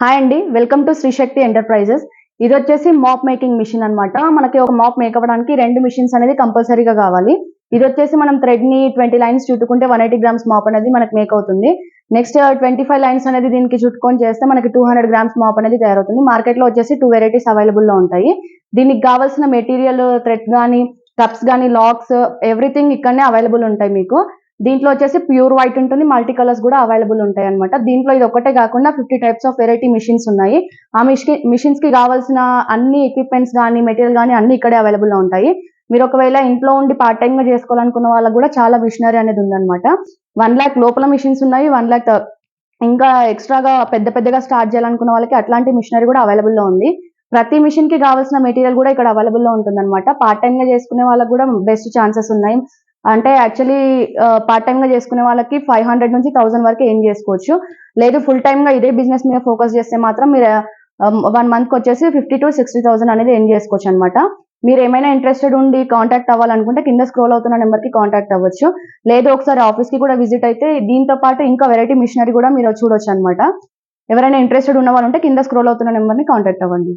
Hi అండి, welcome to Sri Shakti enterprises. ఇది వచ్చేసి మాప్ మేకింగ్ మిషన్ అన్నమాట. మనకి ఒక మాప్ మేక్ అవ్వడానికి 2 మిషన్స్ అనేది కంపల్సరీగా కావాలి. ఇది వచ్చేసి మనం థ్రెడ్ ని 20 లైన్స్ చుట్టుకుంటే 180 గ్రామ్స్ మాప్ అనేది మనకి మేక్ అవుతుంది. నెక్స్ట్ 25 లైన్స్ అనేది దీనికి చుట్టుకొని చేస్తే మనకి 200 గ్రామ్స్ మాప్ అనేది తయారవుతుంది. మార్కెట్ లో వచ్చేసి 2 వెరైటీస్ అవైలబుల్ లో ఉంటాయి. దీనికి కావాల్సిన మెటీరియల్ థ్రెడ్ గానీ, కప్స్ గానీ, లాక్స్, ఎవ్రీథింగ్ ఇక్కడనే అవైలబుల్ ఉంటాయి మీకు. దీంట్లో వచ్చేసి ప్యూర్ వైట్ ఉంటుంది, మల్టీ కలర్స్ కూడా అవైలబుల్ ఉంటాయి అనమాట. దీంట్లో ఇది ఒక్కటే కాకుండా 50 టైప్స్ ఆఫ్ వెరైటీ మిషన్స్ ఉన్నాయి. ఆ మిషన్స్ కి కావాల్సిన అన్ని ఎక్విప్మెంట్స్ కానీ, మెటీరియల్ కానీ అన్ని ఇక్కడే అవైలబుల్ లో ఉంటాయి. మీరు ఒకవేళ ఇంట్లో ఉండి పార్ట్ టైమ్ గా చేసుకోవాలనుకున్న వాళ్ళకి కూడా చాలా మిషనరీ అనేది ఉందన్నమాట. 1 lakh లోపల మిషన్స్ ఉన్నాయి, 1 lakh ఇంకా ఎక్స్ట్రాగా పెద్దగా స్టార్ట్ చేయాలనుకున్న వాళ్ళకి అట్లాంటి మిషనరీ కూడా అవైలబుల్ లో ఉంది. ప్రతి మిషన్ కి కావాల్సిన మెటీరియల్ కూడా ఇక్కడ అవైలబుల్ లో ఉంటుందన్నమాట. పార్ట్ టైమ్ గా చేసుకునే వాళ్ళకి కూడా బెస్ట్ ఛాన్సెస్ ఉన్నాయి. అంటే యాక్చువల్లీ పార్ట్ టైమ్ గా చేసుకునే వాళ్ళకి 500 నుంచి 1000 వరకు ఎర్న్ చేసుకోవచ్చు. లేదు ఫుల్ టైమ్ గా ఇదే బిజినెస్ మీద ఫోకస్ చేస్తే మాత్రం మీరు 1 మంత్ కి వచ్చేసి 50 to 60,000 అనేది ఎర్న్ చేసుకోవచ్చు అనమాట. మీరు ఏమైనా ఇంట్రెస్టెడ్ ఉండి కాంటాక్ట్ అవ్వాలనుకుంటే కింద స్క్రోల్ అవుతున్న నెంబర్ కి కాంటాక్ట్ అవ్వచ్చు. లేదు ఒకసారి ఆఫీస్ కి కూడా విజిట్ అయితే దీంతో పాటు ఇంకా వెరైటీ మిషనరీ కూడా మీరు చూడొచ్చు అనమాట. ఎవరైనా ఇంట్రెస్టెడ్ ఉన్న వాళ్ళు ఉంటే కింద స్క్రోల్ అవుతున్న నెంబర్ ని కాంటాక్ట్ అవ్వండి.